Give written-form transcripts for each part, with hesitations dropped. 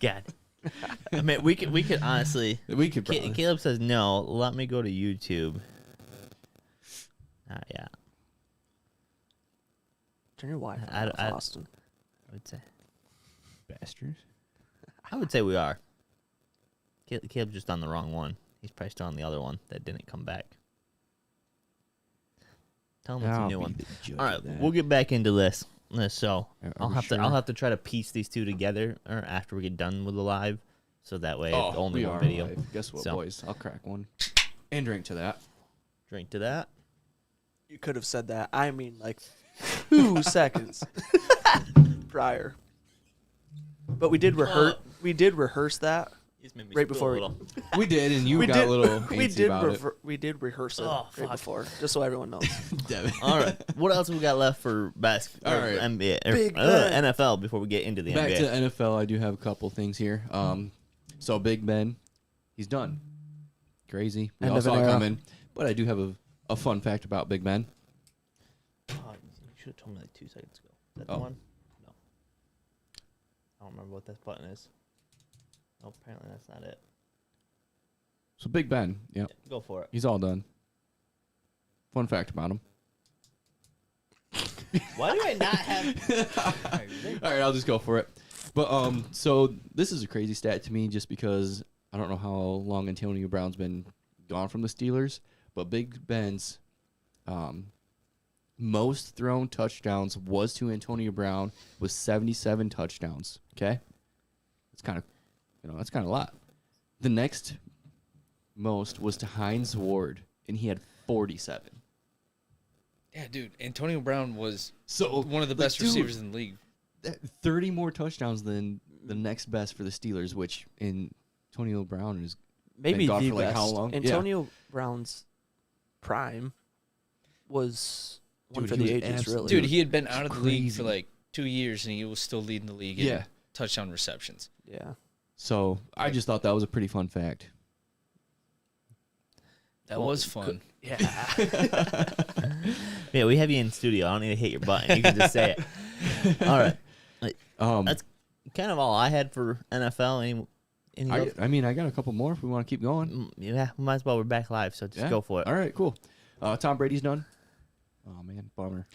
God. I mean, we could honestly. We could probably. Caleb says no. Let me go to YouTube. Yeah. Turn your Wi-Fi off, Austin. I would say. Bastards. I would say we are. Caleb's just on the wrong one. He's probably still on the other one that didn't come back. Tell him it's a new one. All right, we'll get back into this. So I'll have to try to piece these two together or after we get done with the live, so that way it's only one video. Live. Guess what, boys? I'll crack one and drink to that. Drink to that. You could have said that. I mean, like 2 seconds prior. But we did rehearse. We did rehearse that right before we did, and you got a little antsy about it. We did rehearse it right before, just so everyone knows. All right, what else we got left for basketball? All right, NBA, NFL before we get into the NBA. Back to the NFL, I do have a couple things here. So Big Ben, he's done. Crazy. We all saw it coming. But I do have a fun fact about Big Ben. You should have told me like 2 seconds ago. Is that the one? No. I don't remember what this button is. Oh, apparently that's not it. So Big Ben, yeah. Go for it. He's all done. Fun fact about him. Why do I not have... All right, I'll just go for it. But so this is a crazy stat to me just because I don't know how long Antonio Brown's been gone from the Steelers, but Big Ben's most thrown touchdowns was to Antonio Brown with 77 touchdowns. Okay? It's kind of that's kind of a lot. The next most was to Hines Ward, and he had 47. Yeah, dude. Antonio Brown was so one of the best receivers in the league. 30 more touchdowns than the next best for the Steelers, which Antonio Brown is maybe gone the for like best. how long? Antonio Brown's prime was one for the ages, really. Dude, he had been out of the league for like 2 years, and he was still leading the league in Yeah. touchdown receptions. Yeah. So I just thought that was a pretty fun fact. That was fun. Yeah. Yeah, we have you in studio. I don't need to hit your button. You can just say it. All right. That's kind of all I had for NFL. I mean, I got a couple more if we want to keep going. Yeah, we might as well. We're back live, so just go for it. All right, cool. Tom Brady's done. Oh man, bummer.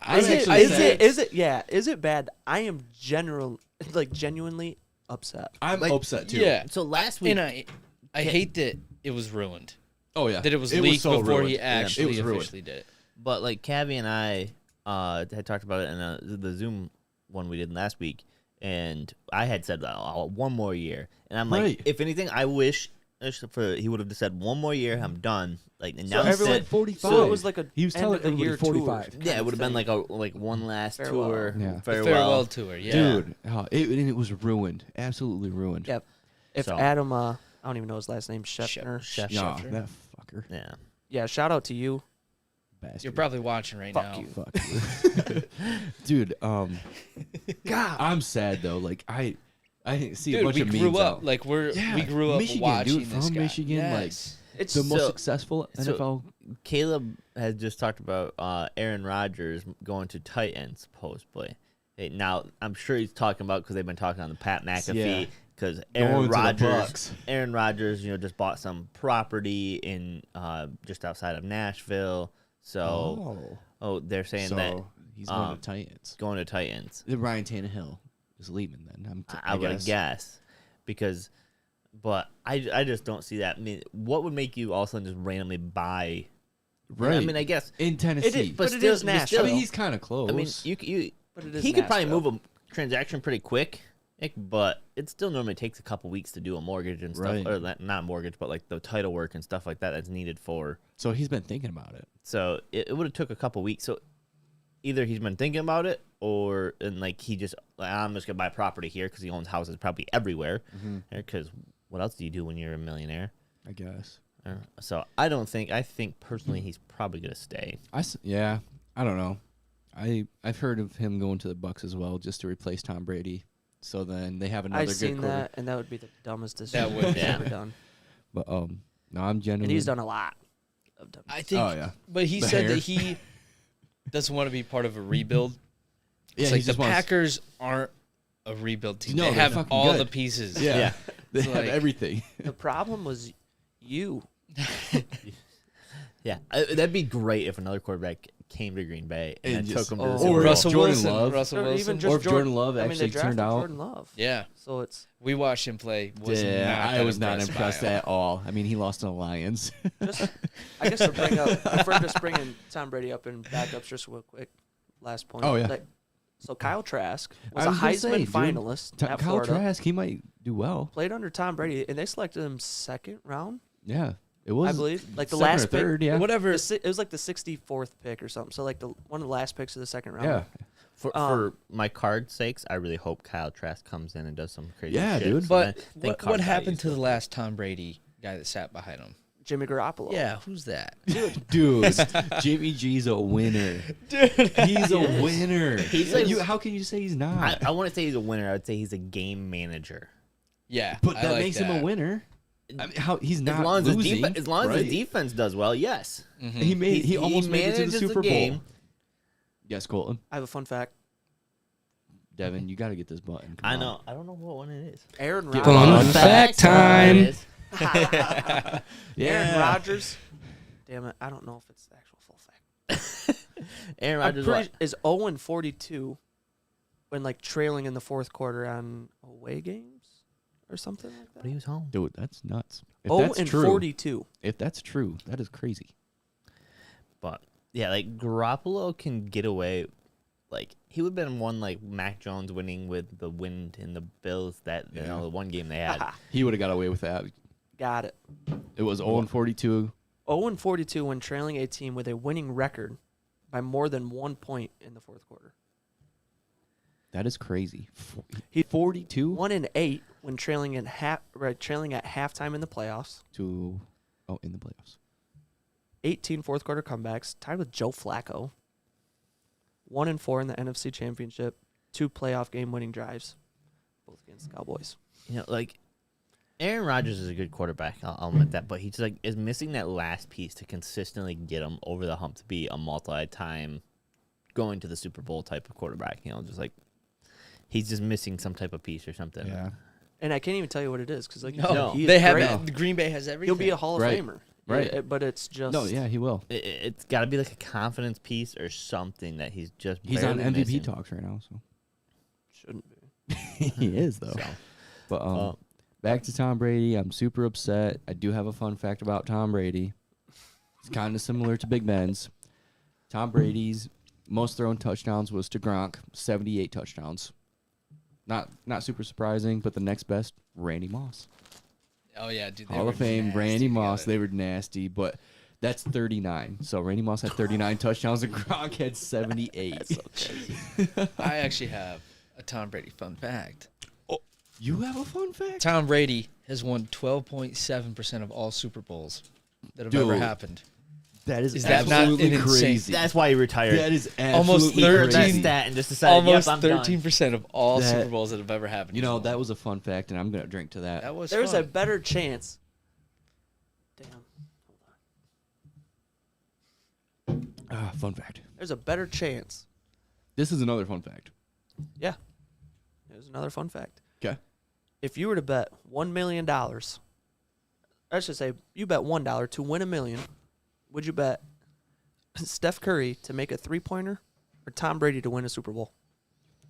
Is it bad? I am genuinely upset. I'm upset too. Yeah. So last week, And I hate that it was ruined. Oh yeah. That it was leaked so before ruined. he actually It was officially did it. but like Cavi and I had talked about it in the Zoom one we did last week, and I had said one more year, and I'm like, if anything, I wish he would have just said 1 more year, I'm done. Like, and now everyone 45. So it was like he was telling everybody 45. Tour yeah, it would have been like one last Farewell. tour, Yeah. Farewell tour, yeah. Dude, it was ruined, absolutely ruined. Yep. If Adam, I don't even know his last name, Schefter. Yeah, that fucker. Yeah. Yeah, shout out to you. Bastard. You're probably watching right now. You. Fuck you. Dude, God, I'm sad though. Like I see a Dude, bunch we of memes grew up out. like we grew up Michigan, watching dude, this from guy. Michigan, Yes. it's the most So- successful NFL. Caleb has just talked about Aaron Rodgers going to tight end, supposedly. Hey, now, I'm sure he's talking about because they've been talking on the Pat McAfee. Because Aaron Rodgers, just bought some property in just outside of Nashville. So, they're saying that he's going to Titans. Going to Titans. Ryan Tannehill is leaving then. I would guess but I just don't see that. I mean, what would make you all of a sudden just randomly buy? Right. I mean, I guess in Tennessee, but it is Nashville. I mean, he's kind of close. I mean, he could probably move a transaction pretty quick, but it still normally takes a couple weeks to do a mortgage and stuff, or not mortgage, but like the title work and stuff like that that's needed for. So he's been thinking about it. So it would have took a couple weeks. So either he's been thinking about it, he just I'm just gonna buy property here because he owns houses probably everywhere. Because what else do you do when you're a millionaire? I guess. So I think personally he's probably gonna stay. I don't know. I've heard of him going to the Bucs as well, just to replace Tom Brady. So then they have another I've good seen quarter. that, and that would be the dumbest decision That would, he's ever done. But no, I'm genuinely. And he's done a lot of dumb. I think. Oh yeah. But he said that he doesn't want to be part of a rebuild. Yeah, It's like the Packers aren't a rebuild team. No, they they're have fucking all good. the pieces. Yeah. They It's have like- everything. The problem was you. Yeah, that'd be great if another quarterback came to Green Bay and And then just- took him to the or Super Bowl. Russell Jordan Wilson. Love. Russell Or Wilson. even Or just if Jordan Love I mean, actually they drafted turned out. Jordan Love. Yeah. So it's We watched him play. Was Yeah, not I that was not by impressed him. at all. I mean, he lost to the Lions. just, I guess to bring up, if we're just bringing Tom Brady up and backups just real quick, last point. Oh, yeah. Like, so Kyle Trask was I a was gonna Heisman say, dude, finalist at Kyle Florida. Trask, he might do well. Played under Tom Brady, and they selected him second round, Yeah, it was. I believe. Like the second last or third. pick, Yeah, Whatever. it was like the 64th pick or something. So like one of the last picks of the second round. yeah, For my card's sakes, I really hope Kyle Trask comes in and does some crazy Yeah, shit. dude. So But then what Card happened to values the last Tom Brady guy that sat behind him? Jimmy Garoppolo. Yeah, who's that? dude, Jimmy G's a winner. He's a winner. He's like- How can you say he's not? I want to say he's a winner. I would say he's a game manager. Yeah, but I that like makes him a that. winner. I mean, how he's not As long as, losing, his defense does well, yes. Mhm. He almost made it to the manages Super game. Bowl. Yes, Colton. I have a fun fact. Devin, you got to get this button. Come I on. know. I don't know what one it is. Aaron Get Rodgers. Fun fact time. It is. Aaron Yeah. Rodgers. Damn it, I don't know if it's the actual full fact. Aaron I'm Rodgers pretty, is 0-42 when like trailing in the fourth quarter on away games or something like that. But he was home. Dude, that's nuts. If Oh, that's and true, 42. if that's true, that is crazy. But yeah, like Garoppolo can get away. Like he would have been one like Mac Jones winning with the wind in the Bills that the one game they had. He would have got away with that. Got it. It was 0-42. 0-42 when trailing a team with a winning record by more than 1 point in the fourth quarter. That is crazy. He 42 1-8 when trailing trailing at halftime in the playoffs. to in the playoffs. 18 fourth quarter comebacks, tied with Joe Flacco. 1-4 in the NFC Championship. 2 playoff game winning drives, both against the Cowboys. You know, like Aaron Rodgers is a good quarterback. I'll admit that, but he's like is missing that last piece to consistently get him over the hump to be a multi-time going to the Super Bowl type of quarterback. You know, just like he's just missing some type of piece or something. Yeah. And I can't even tell you what it is because like you No, said, he is they have great. it. The Green Bay has everything. He'll be a Hall of Right. Famer. Right. Yeah, but it's just No, yeah, he will. It's got to be like a confidence piece or something that he's just He's on barely MVP missing. talks right now, so shouldn't be. he is though. So, But back to Tom Brady. I'm super upset. I do have a fun fact about Tom Brady. It's kind of similar to Big Ben's. Tom Brady's most thrown touchdowns was to Gronk, 78 touchdowns. Not super surprising, but the next best, Randy Moss. Oh yeah, dude. they Hall were of Fame, nasty Randy Moss. together. They were nasty, but that's 39. So Randy Moss had 39 touchdowns and Gronk had 78. I actually have a Tom Brady fun fact. You have a fun fact? Tom Brady has won 12.7% of all Super Bowls that have ever Dude. happened. That is Is that not absolutely an insane- crazy. that's why he retired. That is Almost absolutely he heard that crazy. stat and just decided, Almost yep, I'm done. 13% of all That- Super Bowls that have ever happened. You he's know, won. that was a fun fact, and I'm going to drink to that. That was There's a fun. better chance. Damn. Hold on. Fun fact. There's a better chance. This is another fun fact. Yeah. There's another fun fact. Okay. If you were to bet $1 million, I should say you bet $1 to win $1 million, would you bet Steph Curry to make a 3-pointer or Tom Brady to win a Super Bowl?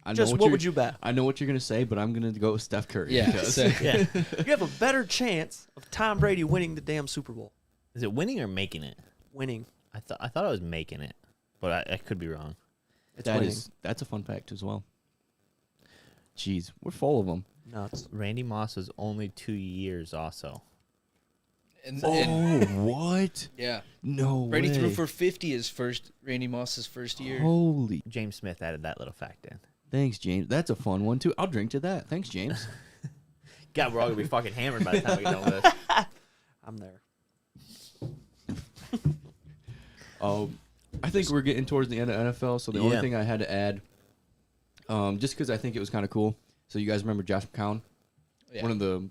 I know Just what you're- would you bet? I know what you're going to say, but I'm going to go with Steph Curry. Yeah. because- so- Yeah. You have a better chance of Tom Brady winning the damn Super Bowl. Is it winning or making it? Winning. I thought I was making it, but I could be wrong. It's winning. That's a fun fact as well. Jeez, we're full of them. Nuts. Randy Moss was only 2 years also. And What? yeah, No Brady way. threw for 50 his first Randy Moss's first year. Holy. James Smith added that little fact in. Thanks, James. That's a fun one, too. I'll drink to that. Thanks, James. God, we're all gonna be fucking hammered by the time we get done with this. I'm there. I think we're getting towards the end of NFL, so the only Yeah. thing I had to add, just because I think it was kind of cool. So you guys remember Josh McCown? Yeah. One of the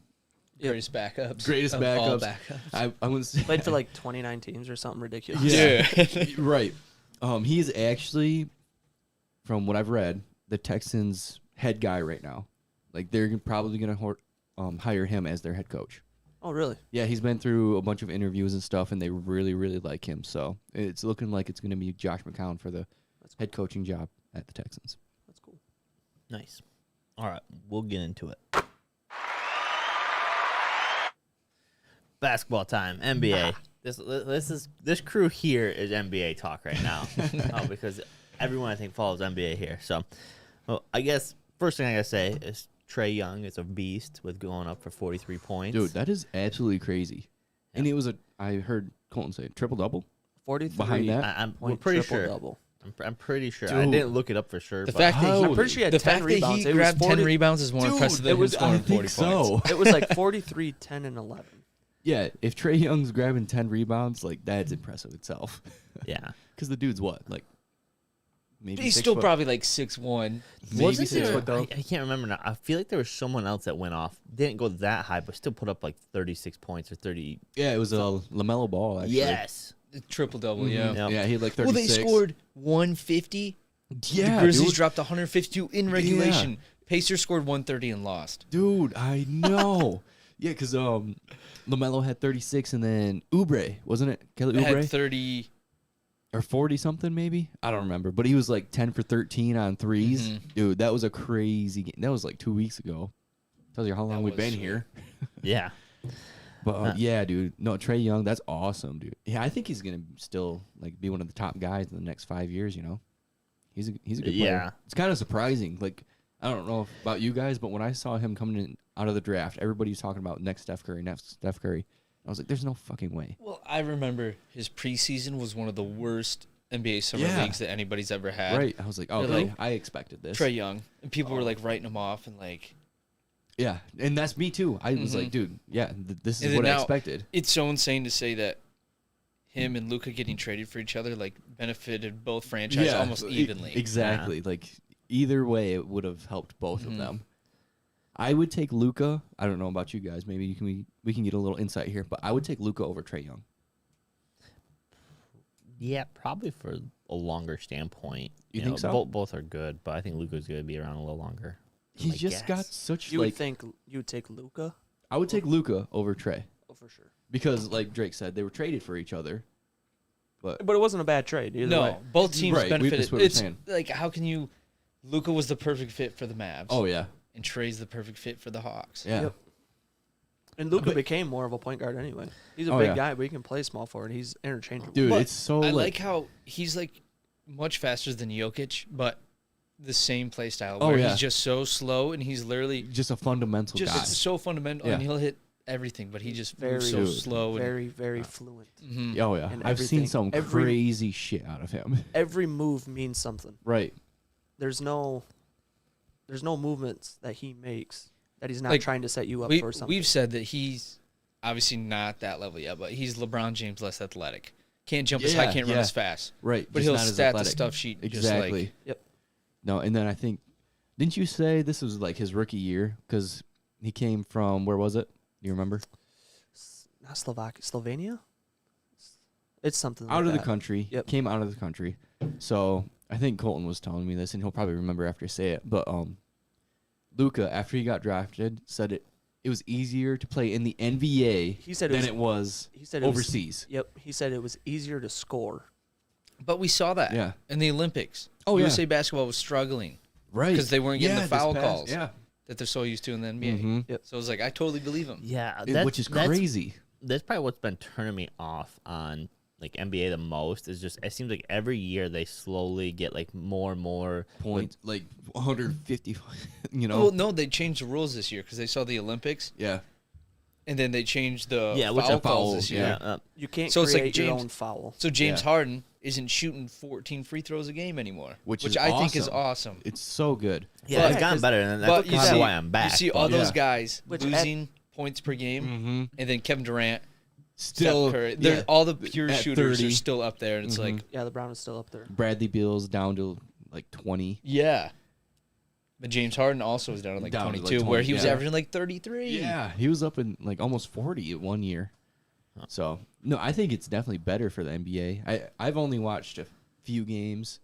Greatest backups. greatest of all backups. backups. I wouldn't say Played for like 29 teams or something ridiculous. Yeah. Right. He's actually, from what I've read, the Texans' head guy right now. Like they're probably gonna hire him as their head coach. Oh, really? Yeah, he's been through a bunch of interviews and stuff, and they really, really like him. So it's looking like it's gonna be Josh McCown for the head coaching job at the Texans. That's cool. Nice. All right, we'll get into it. Basketball time, NBA. This crew here is NBA talk right now, because everyone I think follows NBA here. So, well, I guess first thing I gotta say is Trae Young is a beast with going up for 43 points. Dude, that is absolutely crazy. Yeah. And it was I heard Colton say triple double. 43 behind that. I'm pretty sure. Double. I'm pretty sure. Dude. I didn't look it up for sure. The fact that I'm pretty sure he had 10 rebounds. He grabbed 10 rebounds is more impressive than him scoring 40 points. It was like 43, 10, and 11. Yeah, if Trae Young's grabbing 10 rebounds, like that's impressive itself. Yeah, because the dude's what, like maybe he's 6 still foot? probably like 6'1". Maybe wasn't 6 there? foot though. I can't remember now. I feel like there was someone else that went off. Didn't go that high, but still put up like 36 points or 30. Yeah, it was a LaMelo Ball. Actually. Yes, Triple double, Mhm. yeah. Yeah, he had like 36. Well, they scored 150. Yeah, The Grizzlies dude. dropped 152 in regulation. Yeah. Pacers scored 130 and lost. Dude, I know. Yeah, because LaMelo had 36, and then Oubre, wasn't it? Kelly Oubre had 30 or 40 something maybe. I don't remember, but he was like 10 for 13 on threes. Mm-hmm. Dude, that was a crazy game. That was like 2 weeks ago. Tells you how long we've been here. yeah. But yeah, dude. No, Trae Young, that's awesome, dude. Yeah, I think he's gonna still like be one of the top guys in the next 5 years. You know, he's a good player. Yeah. It's kind of surprising. Like, I don't know about you guys, but when I saw him coming in out of the draft, everybody's talking about next Steph Curry. I was like, there's no fucking way. Well, I remember his preseason was one of the worst NBA summer leagues that anybody's ever had. Right. I was like, oh, like, I expected this. Trae Young. And people were like writing him off and like. Yeah, and that's me too. I was like, dude, yeah, this is And what I now, expected. It's so insane to say that him and Luka getting traded for each other like benefited both franchises almost evenly. Exactly. Like either way, it would have helped both of them. I would take Luka. I don't know about you guys. Maybe we can get a little insight here, but I would take Luka over Trae Young. Yeah, probably for a longer standpoint. You think so? Both are good, but I think Luka's going to be around a little longer. He's just got such You would think you would take Luka? I would take Luka over Trae. Oh, for sure. Because, like Drake said, they were traded for each other. But it wasn't a bad trade either way. Both teams benefited. That's what I'm It's saying. like, how can you... Luka was the perfect fit for the Mavs. Oh, yeah. And Trae's the perfect fit for the Hawks. Yeah. Yep. And Luka became more of a point guard anyway. He's a big guy, but he can play small forward. He's interchangeable. Dude, But it's so I like how he's like much faster than Jokic, but the same play style where he's just so slow and he's literally just a fundamental guy. so fundamental and he'll hit everything, but he just moves so slow. Very, very fluent. Oh, yeah. I've seen some crazy shit out of him. Every move means something. Right. There's no movements that he makes that he's not trying to set you up for something. We've said that he's obviously not that level yet, but he's LeBron James less athletic. Can't jump as high, can't run as fast. Right. But he'll stat the stuff sheet exactly. just like... Yep. No, and then I think, didn't you say this was like his rookie year? Because he came from, where was it? Do you remember? Not Slovenia? It's something out like of that. the country. Yep. Came out of the country. So I think Colton was telling me this, and he'll probably remember after I say it. But Luka, after he got drafted, said it was easier to play in the NBA than it was overseas. He said it was easier to score. But we saw that in the Olympics. Oh, USA basketball was struggling. Right. Because they weren't getting the foul calls that they're so used to in the NBA. Yep. So it was like, I totally believe him. Yeah. Which is crazy. That's probably what's been turning me off on like NBA the most is just it seems like every year they slowly get like more and more points, like 150, you know. Well, no, they changed the rules this year because they saw the Olympics. Yeah. And then they changed the foul calls this year. Yeah. You can't so create it's like your own foul. So James Harden isn't shooting 14 free throws a game anymore, which I think is awesome. It's so good. Yeah, it's gotten better, and that's probably why I'm back. You see all those guys losing points per game, and then Kevin Durant, still, Steph Curry, all the pure shooters 30. Are still up there, and it's like... Yeah, LeBron is still up there. Bradley Beal's down to like 20. Yeah. But James Harden also was down to like 22, like 20, where he was averaging like 33. Yeah, he was up in like almost 40 at 1 year. So, no, I think it's definitely better for the NBA. I've only watched a few games,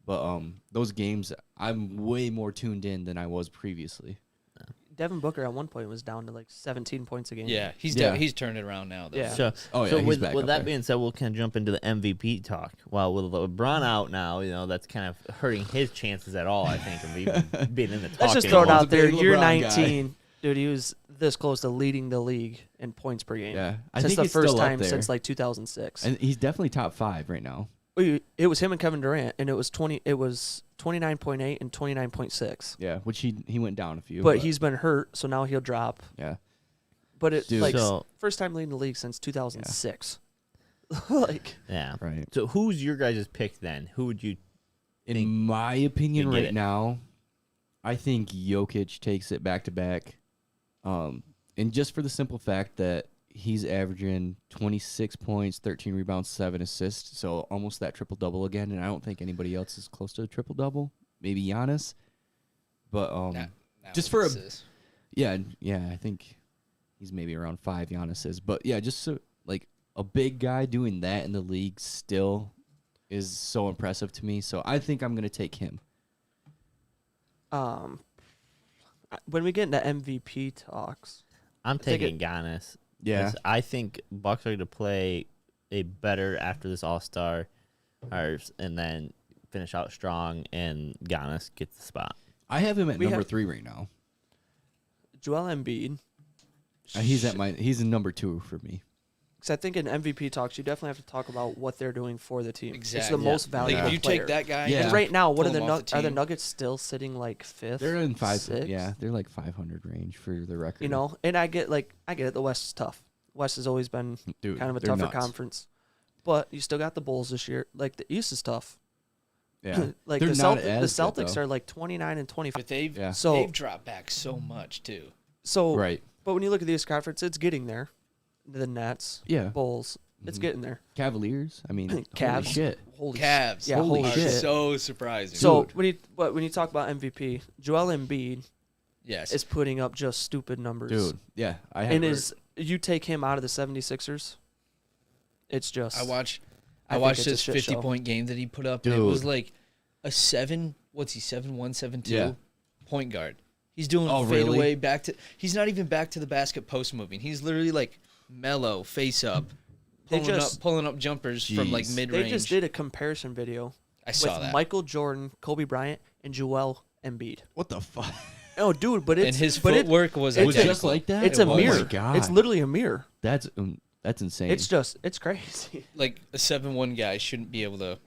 but those games, I'm way more tuned in than I was previously. Devin Booker at one point was down to like 17 points a game. Yeah, he's turned it around now. Though. Yeah. So, he's with back up that there. being said, we'll kind of jump into the MVP talk. Well, with LeBron out now, that's kind of hurting his chances at all, I think, of even being in the talk. Let's just throw it anymore. out there. He's a big You're LeBron 19. Dude, he was this close to leading the league in points per game. Yeah, I Since think the he's first still up time there. since like 2006. And he's definitely top 5 right now. It was him and Kevin Durant, and it was 29.8 and 29.6. Yeah, which he went down a few. But he's been hurt, so now he'll drop. yeah. But it's Dude. like So- first time leading the league since 2006. Like, Yeah. Right. So who's your guys' pick then? Who would you In think my opinion, could get right it? now, I think Jokic takes it back to back. And just for the simple fact that he's averaging 26 points, 13 rebounds, 7 assists, so almost that triple double again. And I don't think anybody else is close to a triple double. Maybe Giannis, but just for a yeah, I think he's maybe around 5 Giannis's. But yeah, just so like a big guy doing that in the league still is so impressive to me. So I think I'm gonna take him. when we get into MVP talks, I'm think taking Giannis. Yeah. 'Cause I think Bucks are going to play a better after this All-Star, and then finish out strong, and Giannis gets the spot. I have him at We number have- 3 right now. Joel Embiid. He's in number 2 for me. Because I think in MVP talks, you definitely have to talk about what they're doing for the team. It's Exactly. the most Like valuable if you player. take that guy, Yeah. And right now, what pull are him off the are the team. Nuggets still sitting like 5th? They're in 5. 6th? Yeah, they're like 500 range for the record. You know, and I get it. The West is tough. West has always been Dude, kind of a they're tougher nuts. conference. But you still got the Bulls this year. Like the East is tough. Yeah, Like they're the not the as good, Celtics though. are like 29 and 25. but they've Yeah. So they've dropped back so much too. so right. But when you look at the East Conference, it's getting there. The Nets, Yeah, Bulls, it's Mhm. getting there. Cavaliers. I mean, Cavs. holy shit. Holy Cavs, Yeah, holy are shit. so surprising. So Dude. when you talk about MVP, Joel Embiid yes, is putting up just stupid numbers. Dude, yeah, I have. And you take him out of the 76ers, it's just I think watched it's a this shit 50-point game that he put up. And it was Dude. like a 7. What's he 7-1, 7-2 Yeah. point guard. He's doing Oh, fadeaway really? back to. He's not even back to the basket post moving. He's literally like mellow face up, They pulling up jumpers from like Jeez. mid They range. just did a comparison video I saw with that. Michael Jordan, Kobe Bryant, and Joel Embiid. What the fuck? Oh, dude, but it's and his but footwork was it's was identical. just like that. it's a Oh mirror. my God. It's literally a mirror. That's insane. It's crazy. Like a 7-1 guy shouldn't be able to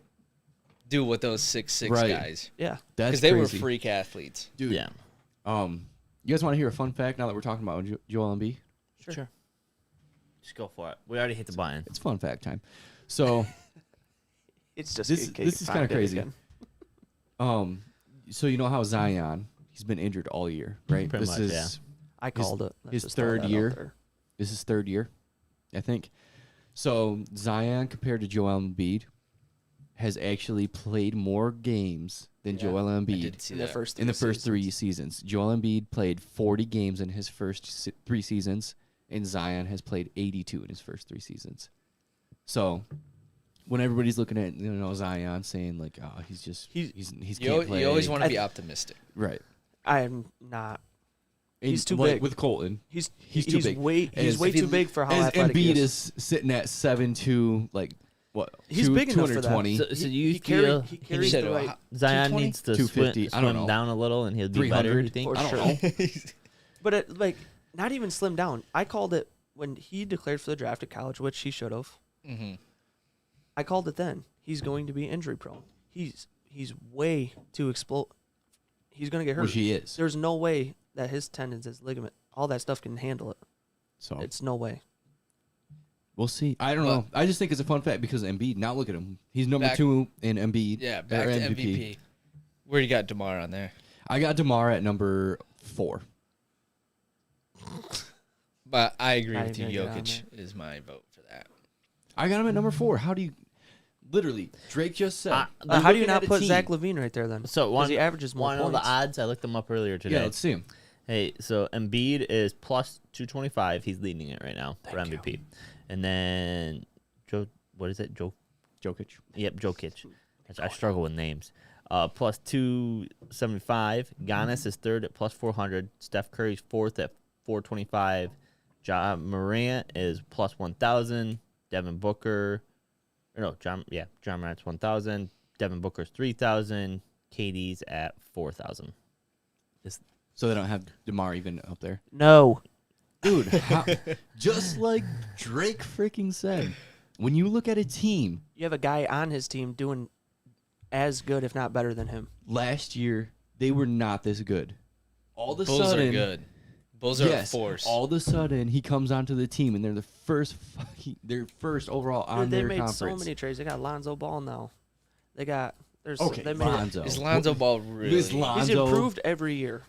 do what those 6'6" Right. guys, Yeah. That's because they were crazy. freak athletes. Dude. Yeah. You guys want to hear a fun fact now that we're talking about Joel Embiid? Sure. Just go for it. We already hit the button. It's fun fact time. So, It's just This is kinda crazy. So you know how Zion, he's been injured all year, right? Pretty this much, is yeah. I called it. Let's his just throw third that out year. there. This is third year, I think. So Zion compared to Joel Embiid has actually played more games than Yeah, Joel I Embiid did see In the that. first in the first seasons. 3 seasons. Joel Embiid played 40 games in his first 3 seasons, and Zion has played 82 in his first 3 seasons. So when everybody's looking at Zion saying like, oh, he's can't play. You always want to I be th- optimistic. right. I am not. And He's too like big. with Colton. He's too big. He's As- way if he- too big for how As athletic Embiid he is. is sitting at 7'2", like what? He's big enough for that. 220, So you he carry- feel he You carries said, the well, right. how- Zion 220? needs to 250, I don't swim know. down a little, and he'll be better, 300. you think? For I sure. don't know. But it, like, not even slim down. I called it when he declared for the draft at college, which he should have. Mhm. I called it then. He's going to be injury prone. He's way too explode. He's going to get hurt. Which he is. There's no way that his tendons, his ligament, all that stuff can handle it. So It's no way. we'll see. I don't know. I just think it's a fun fact because Embiid. Now look at him. He's number Back- 2 in Embiid. Yeah, or back to MVP. Where you got DeMar on there? I got DeMar at number 4. But I agree I with you. agree on Jokic is my vote for that. I got him at number 4. How do you? Literally, Drake just said. How do you not put Zach LaVine right there then? So Because he averages more want to know points. the odds? I looked them up earlier today. Yeah, let's see him. Hey, so Embiid is plus 225. He's leading it right now for Thank MVP. And then Joe, what is it? Joe. Jokic. Yep, Jokic. I struggle with names. plus 275. Giannis is third at plus 400. Steph Curry's fourth at 425. Ja Morant is plus 1,000. Devin Booker, John Morant's 1,000. Devin Booker's 3,000. KD's at 4,000. So they don't have DeMar even up there. No. Dude, just like Drake freaking said, when you look at a team, You have a guy on his team doing as good, if not better than him. last year they were not this good. All of a Bulls sudden, are good. Bulls are a force. all of a sudden he comes onto the team and they're they're first overall on Dude, they their made conference. so many trades. They got Lonzo Ball now. They got they made Lonzo. Is Lonzo Ball really? Is Lonzo, He's improved every year,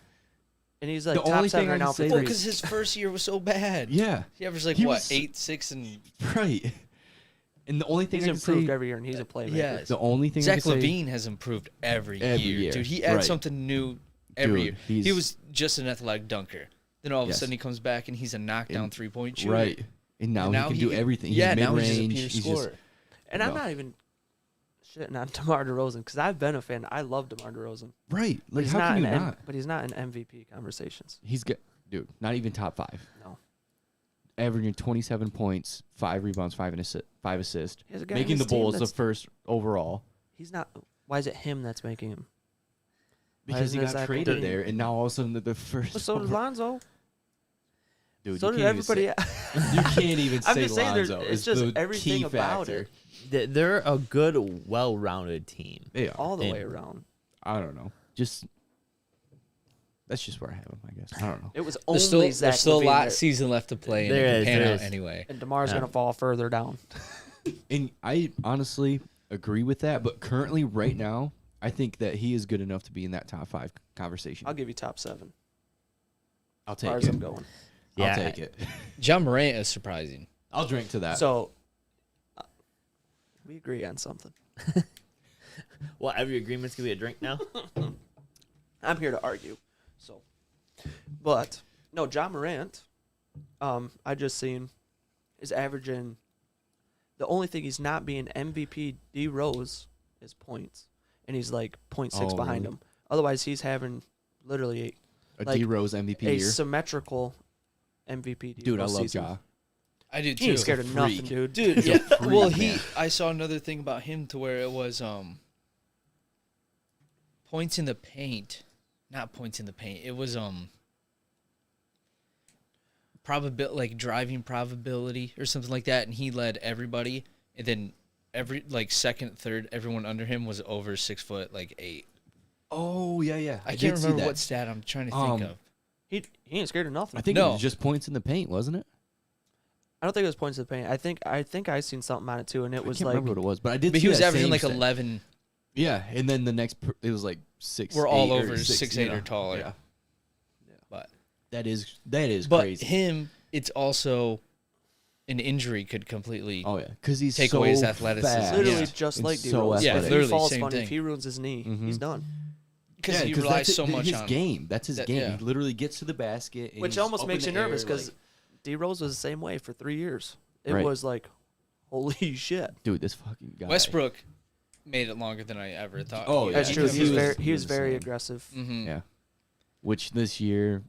and he's like The top only thing 7 I right can now say for that- Because threes. his first year was so bad. Yeah, He averaged like He what was- 8, 6, and right. And the only thing He's I can improved say, every year, and he's a playmaker. Yes. the only thing I Zach can say, Levine has improved every Every year. year. Dude, he adds Right. something new every Dude, year. He he's- was just an athletic dunker. Then all of a Yes. sudden he comes back and he's a knockdown And- 3-point shooter. right. And now, And he can do everything. He's Yeah, now he's just a mid-range. pure He's scorer. And I'm not even shitting on DeMar DeRozan because I've been a fan. I love DeMar DeRozan. right. But Like he's how not can you in not? But he's not in MVP conversations. He's got not even top 5. No. Averaging 27 points, 5 rebounds, 5 assists, He has a guy on making the his team Bulls the that's- first overall He's not. Why is it him that's making him? Why because he isn't it got Zach traded Levine? there, and now all of a sudden they're the first. Well, so did overall. Lonzo. Dude, So you did can't even everybody. say- you can't even I'm say just saying, Lonzo. it's is just the everything key about factor. it. They're a good, well-rounded team. Yeah, all the And- way around. I don't know. Just that's just where I have him. I guess I don't know. It was only There's Zach still a Levine lot that- season left to play, and There it can is, pan there out is. anyway. and DeMar's Yeah. gonna fall further down. And I honestly agree with that. But currently, right now, I think that he is good enough to be in that top 5 conversation. I'll give you top 7. I'll As take far as it. I'm going. Yeah. I'll take it. John Morant is surprising. I'll drink to that. So we agree on something. Well, every agreement's gonna be a drink now. I'm here to argue. So, but no, John Morant. I just seen is averaging. The only thing he's not being MVP D Rose is points, and he's like 0.6 Oh, behind really? him. Otherwise, he's having literally a like, D Rose MVP a year. symmetrical MVP. D Dude, I Rose love season. Ja. I do He too. ain't scared of nothing, freak. dude. Dude, He's a yeah. freak, Well, man. I saw another thing about him to where it was points in the paint. Not points in the paint. It was probability, like driving probability or something like that, and he led everybody, and then every like second, third, everyone under him was over 6 foot, like 8. Oh yeah, yeah. I did can't see remember that. what stat I'm trying to think of. He ain't scared of nothing. I think it No. was just points in the paint, wasn't it? I don't think it was points to the paint. I think I seen something on it too, and it was I can't like remember what it was, but I did. But see he was that averaging same like stat. 11. Yeah, and then the next, it was like 6. We're all 8 over 6'8" or taller. Yeah, But that is but crazy. him, it's also an injury could completely. Oh yeah, because he's Take so away his athleticism. fast. literally Yeah. just And like D so Rose. Yeah, If he literally, falls same funny, thing. if he ruins his knee, Mhm. he's done. Because Yeah, he 'cause relies that's so much his on game. That's his That- game. yeah. He literally gets to the basket, and Which he's almost up makes you in the air, nervous because like, D Rose was the same way for 3 years. It Right. was like, holy shit. dude, this fucking guy. Westbrook made it longer than I ever thought. Oh, yeah. That's he true. was- He was he was- very, he he was was very insane. aggressive. Mm-hmm. Yeah, which this year,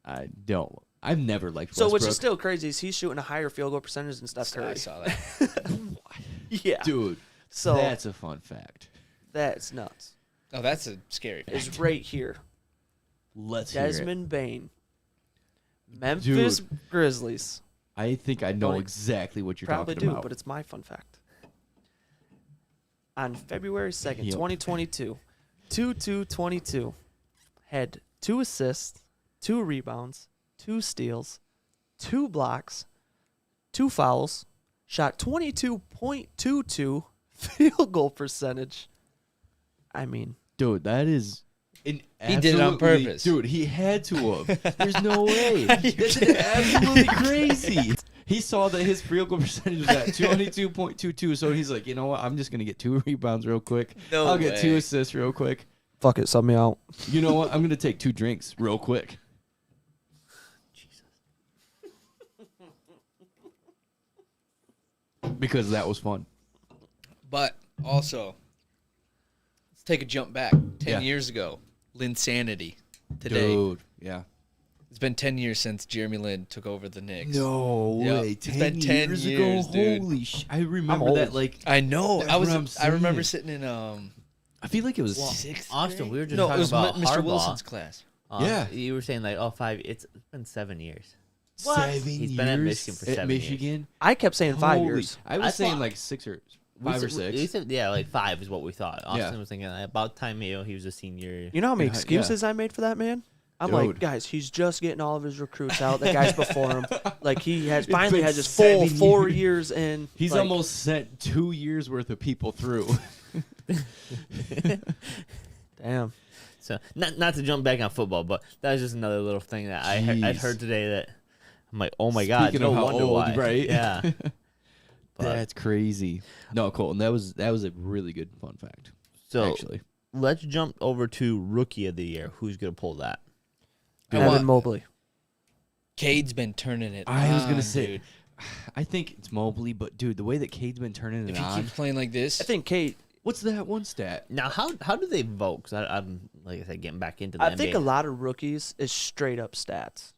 I've never liked. So, Westbrook. which is still crazy, is he's shooting a higher field goal percentage than Steph I Curry. saw that. Yeah. dude. So That's a fun fact. that's nuts. Oh, that's a scary fact. Is right here. Let's hear it. Desmond Bain. Memphis Grizzlies. I think I know Don't- exactly what you're Probably talking do, about. but it's my fun fact. On February 2nd, Yep. 2022, 2-2-22, had 2 assists, 2 rebounds, 2 steals, 2 blocks, 2 fouls, shot 22.22 field goal percentage. I mean, Dude, that is. He did it on purpose. Dude, he had to have. There's no way. That's absolutely crazy. He saw that his field goal percentage was at 22.22, so he's like, you know what? I'm just going to get 2 rebounds real quick. No I'll get 2 way. assists real quick. fuck it, sub me out. You know what? I'm going to take 2 drinks real quick. Because that was fun. But also, take a jump back. 10 years ago, Linsanity. Today, Dude, yeah. it's been 10 years since Jeremy Lin took over the Knicks. No Yep. way. It's 10 been 10 years years, ago? dude. Holy I remember that, like, I know. That's what I'm I remember saying. sitting in I feel like it was sixth Austin, grade? we were just no, talking it was about Mr. Harbaugh. Wilson's class. Yeah. You were saying like, 5. It's been 7 years. 7 years. He's been at Michigan for 7 years. Michigan? I kept saying 5 Holy- years. I was I saying thought- like 6 or We 5 or said- 6. we said, yeah, like 5 is what we thought. Austin Yeah. was thinking about time he was a senior. You know how many Yeah, excuses I made for that man? I'm Dude. like, guys, he's just getting all of his recruits out. The guys before him, like he has It's finally been has his full 7 4 years. years in. He's like, almost sent 2 years worth of people through. damn. So not to jump back on football, but that was just another little thing that I'd Jeez. heard today that I'm like, oh my god, Speaking no of how wonder old, why. right? Yeah. But- That's crazy. No, Colton, that was a really good fun fact. So Actually, let's jump over to rookie of the year. Who's gonna pull that? I Evan want- Mobley. Cade's been turning it I was gonna on, say, dude. I think it's Mobley, but dude, the way that Cade's been turning If it he on, keeps playing like this, I think Kate. what's that one stat? Now, how do they vote? Because I'm like I said, getting back into the I NBA. think a lot of rookies is straight up stats.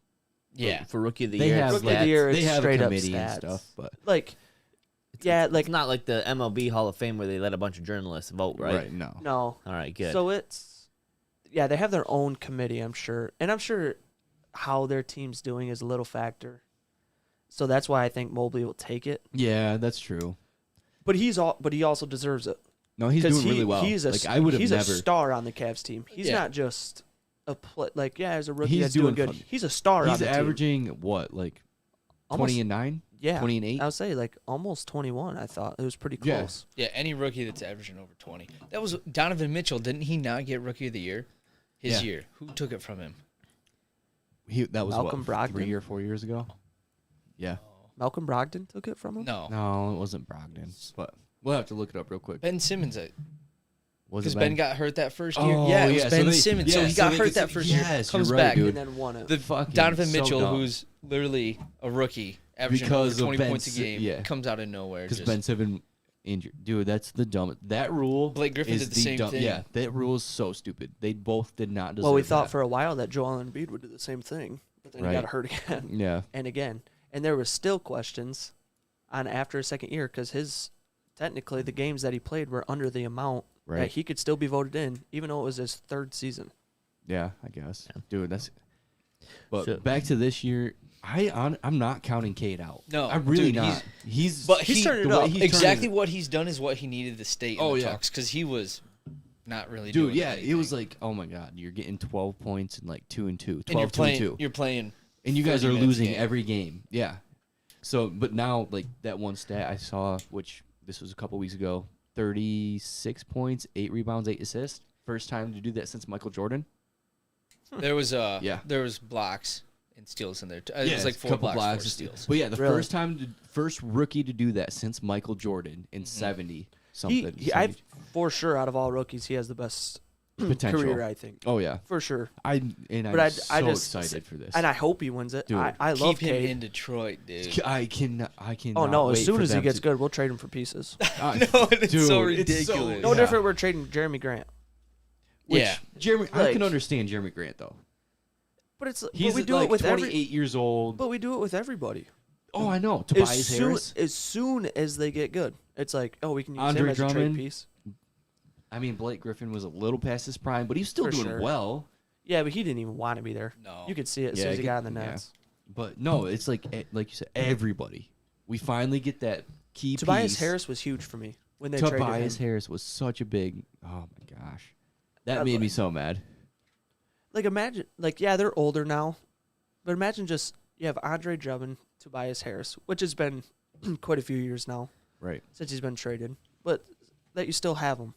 yeah. for rookie of the They year, have it's Rookie of the stats. year, they it's have a straight up committee and stats. stuff, but Like, yeah, It's like not like the MLB Hall of Fame where they let a bunch of journalists vote, right? no. no. All right, good. So it's, yeah, they have their own committee, I'm sure, and I'm sure how their team's doing is a little factor. So that's why I think Mobley will take it. Yeah, that's true. But he also deserves it. No, he's doing really well. He's a like I would have he's never. a star on the Cavs team. He's Yeah. not just a like as a rookie He's that's doing doing good. fun. He's a star on He's the team. averaging what, like Almost- 20 and 9, Yeah, 20 and 8. I would say like almost 21. I thought it was pretty Yeah. close. Yeah, any rookie that's averaging over 20. That was Donovan Mitchell. Didn't he not get Rookie of the Year? His Yeah. year. Who took it from him? That was Malcolm what, Brogdon? 3 or 4 years ago. Yeah. Malcolm Brogdon took it from him. No. No, it wasn't Brogdon, but we'll have to look it up real quick. Ben Simmons. Was Because it Ben got hurt that first year. Oh, Yeah, it was yeah, Ben so they- Simmons. So yeah, he so got they hurt could that say- first yes, year. Comes you're right, back. dude. And then won it. The Fucking Donovan so Mitchell, dumb. who's literally a rookie, averaging Because over of 20 Ben points a Si- game, yeah. comes out of nowhere. Because Just, Ben Simmons injured. Dude, that's the dumbest. That rule. Blake Griffin is did the same thing. Yeah, that rule is so stupid. They both did not deserve Well, we thought that. for a while that Joel Embiid would do the same thing, but then he Right. got hurt again Yeah. and again. And there were still questions on after a second year because technically the games that he played were under the amount that Right. he could still be voted in, even though it was his third season. Yeah, I guess. Yeah. Dude, that's. But So- back to this year, I'm not counting Cade out. No, I'm really dude, not. He's But He's he, turning it the way up. he's exactly turning it- what he's done is what he needed to state in Oh, the yeah. talks because he was not really Dude, doing yeah, anything. it was like, oh my god, you're getting 12 points and like 2 and 2, and 12 you're 2 playing, and 2, you're playing, and you guys 30 are minutes a losing game. every game. Yeah. So, but now like that one stat I saw, which this was a couple weeks ago, 36 points, 8 rebounds, 8 assists. First time to do that since Michael Jordan. There was Yeah. there was blocks and steals in there. It Yeah, was like a 4 couple blocks, 4 and steals. But yeah, the Really? first rookie to do that since Michael Jordan in 70 something. I for sure out of all rookies, he has the best Potential. career, I think, Oh yeah, for sure. I'm But I so just excited for this. And I hope he wins it. Dude. I love Keep him Cade. in Detroit, dude. I can. Oh no! As wait soon for as he them gets to- good, we'll trade him for pieces. Ah, No, it's so dude, ridiculous. No yeah. different. We're trading Jeremy Grant, Which, Yeah. Jeremy, I Like- can understand Jeremy Grant though. but it's He's but we do like it with 28 years old. But we do it with everybody. Oh, I know. As Tobias soon, Harris. as soon as they get good, it's like, oh, we can use Andre him as a trade Drummond. piece. I mean, Blake Griffin was a little past his prime, but he's still For doing sure. well. Yeah, but he didn't even want to be there. No. You could see it as Yeah, soon as I he get- got in the yeah. Nets. But no, it's like you said, everybody. We finally get that key Tobias piece. Harris was huge for me when they traded Tobias him. Harris was such a big. Oh my gosh, that I'd made me like- so mad. Like imagine, like yeah, they're older now, but imagine just you have Andre Drummond, Tobias Harris, which has been quite a few years now Right. since he's been traded, but that you still have him.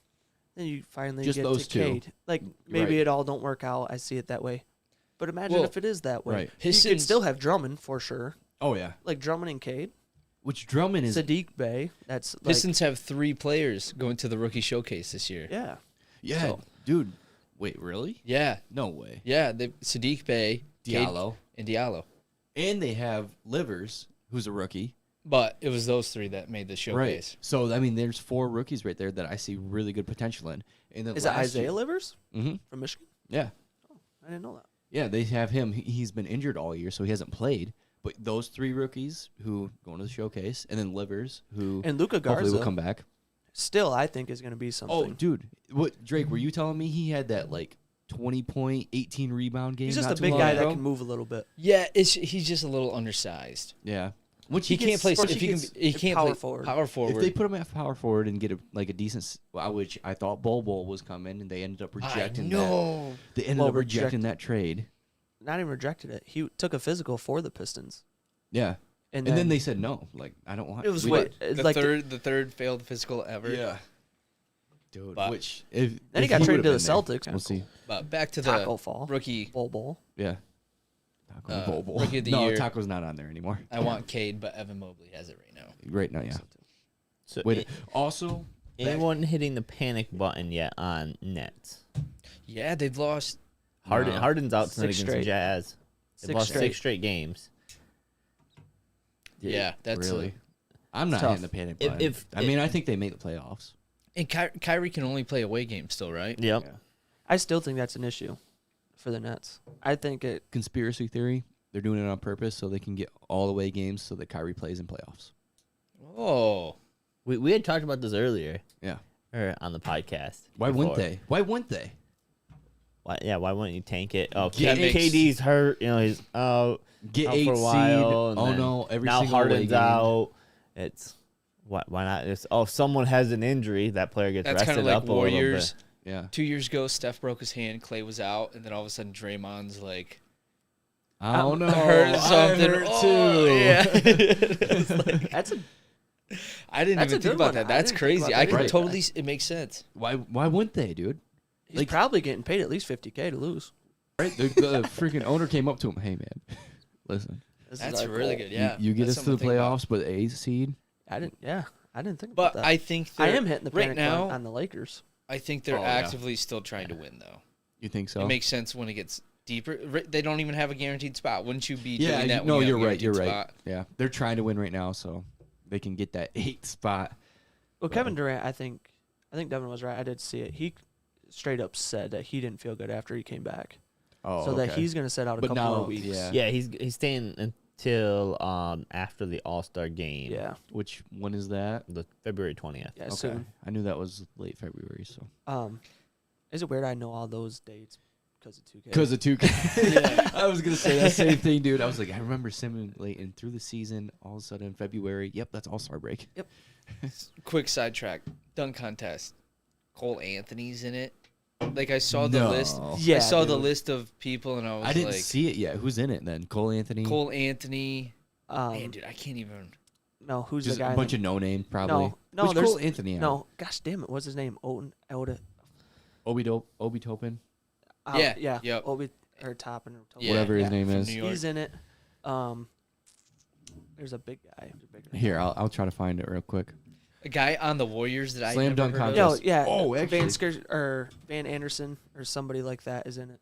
Then you finally Just get those to two. Cade. Like maybe Right. it all don't work out. I see it that way, but imagine Well, if it is that way. right. You His could still have Drummond for sure, Oh yeah. like Drummond and Cade, Which Drummond is. Sadiq Bey. That's like, Pistons have 3 players going to the rookie showcase this year. yeah. Yeah, So- dude. Wait, really? Yeah, No way. yeah. Sadiq Bey, Cade, Diallo. and Diallo. And they have Livers, who's a rookie, But it was those three that made the showcase. Right. So I mean, there's 4 rookies right there that I see really good potential in. And then Is it Isaiah Livers Mm-hmm. from Michigan? Yeah. Oh, I didn't know that. Yeah, they have him. He's been injured all year, so he hasn't played. But those 3 rookies who going to the showcase, and then Livers, who And Luka hopefully Garza will come back. still, I think, is going to be something. Oh, dude, what Drake? Were you telling me he had that like 20-point, 18 rebound game? He's just not a too big long guy ago? that can move a little bit. Yeah, he's just a little undersized. Yeah, which He can't play. Plus If he he gets can't power play forward. Power If forward. they put him at power forward and get a decent, which I thought Bol was coming, and they ended up rejecting that. No. They ended up rejecting that trade. Not even rejected it. He took a physical for the Pistons. Yeah, and then they said no. Like I don't want. It was we what don't- The third failed physical ever. Yeah. Dude, But- which if Then he if got traded would've to the been there, Celtics. We'll see. But back to Taco the Fall. rookie. Bowl. Yeah. Taco Bowl. Rookie of the no, year. Taco's not on there anymore. I want Cade, but Evan Mobley has it right now. Right now, yeah. So Wait. Also, anyone hitting the panic button yet on Nets? Yeah, they've lost. Harden's out tonight 6 against the straight. Jazz. They've 6 lost straight. 6 straight games. Yeah, that's really. I'm not tough. hitting the panic If- button. if- I mean, I think they make the playoffs. And Kyrie can only play away games still, right? Yep. Yeah. I still think that's an issue for the Nets. I think it. Conspiracy theory. They're doing it on purpose so they can get all away games so that Kyrie plays in playoffs. Oh, We had talked about this earlier Yeah. or on the podcast. Why wouldn't before. they? Why wouldn't they? Why wouldn't you tank it? Oh, Yeah, makes- KD's hurt. You know, he's out Get for 8 a seed. while. And Oh then no! Every now single away Harden's game. out. It's why not? It's, someone has an injury. That player gets that's kind rested of like up a little Warriors. bit. Yeah. 2 years ago, Steph broke his hand, Clay was out, and then all of a sudden Draymond's like, I don't know. heard something. I heard Oh, too. yeah. That's a. I didn't That's even a think good about one. that. I That's didn't think crazy. about I that can either. totally. It makes sense. Why wouldn't they, dude? He's Like- probably getting paid at least $50K to lose. Right? The freaking owner came up to him. Hey man, listen. This is That's our really goal. good. Yeah, You get That's us to the something think about. playoffs, but 8 seed. I didn't. Yeah, I didn't think about But that. I think I they're- am hitting the right panic now. button on the Lakers. I think they're Oh, yeah. actively still trying to win, though. You think so? It makes sense when it gets deeper. They don't even have a guaranteed spot. Wouldn't you be yeah. doing that? No, when you you're have a right. You're guaranteed right. spot? Yeah, they're trying to win right now, so they can get that 8th spot. Well, Kevin Durant, I think Devin was right. I did see it. He straight up said that he didn't feel good after he came back, Oh, so that he's going to sit out a But couple now- more weeks. yeah. Yeah, he's staying until after the All-Star game. Yeah. Which one is that? The February 20th. Yeah. Okay. Soon. I knew that was late February, so Is it weird I know all those dates because of 2K? because of 2K. Yeah, I was gonna say that same thing, dude. I was like, I remember simulating through the season. All of a sudden, February. Yep, that's All-Star break. Quick sidetrack. Dunk contest. Cole Anthony's in it. Like I saw the No. list. Yeah, I saw the dude. list of people, and I was I didn't like, see it yet. Who's in it then? Cole Anthony. Cole Anthony. Um, Man, dude, I can't even. no, who's Just the guy? a bunch of no name, probably. No, Which there's Cole Anthony. no. Gosh damn it, what's his name? Obi Topin, Yeah, yeah. yep. Obi or Toppin or Topin. Yeah, whatever his yeah, name from is. New York. He's in it. There's a big guy. Here, I'll try to find it real quick. A guy on the Warriors that I Slam never dunk heard of. No, contest. yeah. Oh, actually. Van Anderson or somebody like that is in it.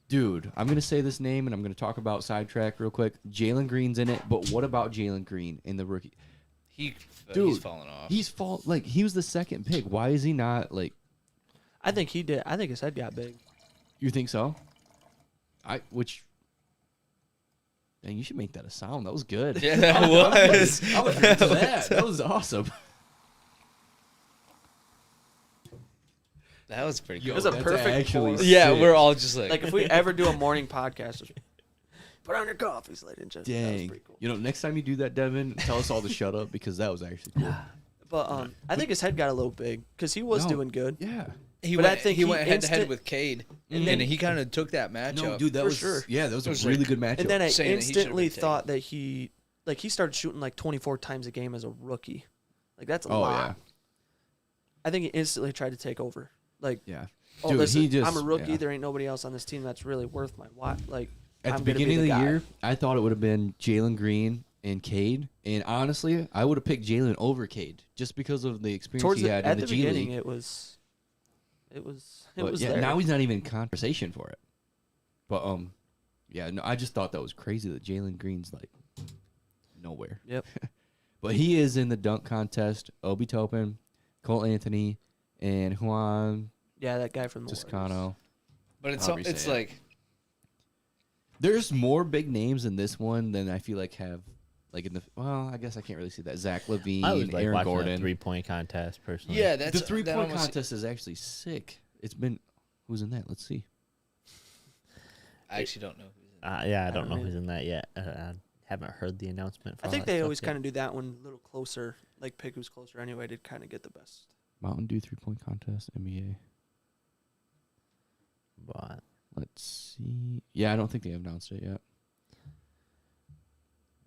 Dude, I'm gonna say this name and I'm gonna talk about sidetrack real quick. Jalen Green's in it, but what about Jalen Green in the rookie? He's Dude, falling off. He was the second pick. Why is he not like? I think he did. I think his head got big. You think so? Dang, you should make that a sound. That was good. Yeah, that was. I was into that. That was awesome. That was pretty It cool. was a That's perfect actually pour. Yeah, sick. we're all just like. Like if we ever do a morning podcast, just put on your coffees, ladies and gentlemen. That was Dang. pretty cool. You know, next time you do that, Devin, tell us all to shut up because that was actually cool. But I think his head got a little big because he was No. doing good. Yeah. he but went, I think he he went head to head instant- with Cade, and and then- then he kind of took that matchup. No, dude, that For was sure. Yeah, that was It was a really like- good matchup. And then I saying that he should've been instantly taken. thought that he started shooting like 24 times a game as a rookie. Like that's a Oh, lot. yeah. I think he instantly tried to take over. Like, Yeah. oh, Dude, listen, he just I'm a rookie. yeah. There ain't nobody else on this team that's really worth my watch. Like At I'm the gonna be beginning of the guy. year, I thought it would have been Jalen Green and Cade. And honestly, I would have picked Jalen over Cade just because of the experience towards he had at in the the G beginning, League. it was But yeah, there. now he's not even in conversation for it. But yeah, no, I just thought that was crazy that Jalen Green's like nowhere. Yep. But he is in the dunk contest. Obi Toppin, Cole Anthony, and Juan Yeah, that guy from the Warriors. Toscano. But it's However you it's say it. like There's more big names in this one than I feel like have like in the. Well, I guess I can't really see that. Zach LaVine, I was like Aaron watching Gordon. a 3-point contest personally. yeah, that's The 3-point that almost- contest is actually sick. It's been who's in that? Let's see. I actually don't know who's in. I don't know mean- who's in that yet. I haven't heard the announcement. For I all think that they stuff always yet. kind of do that one a little closer, like pick who's closer anyway to kind of get the best. Mountain Dew 3-point contest, NBA. But Let's see. Yeah, I don't think they have announced it yet.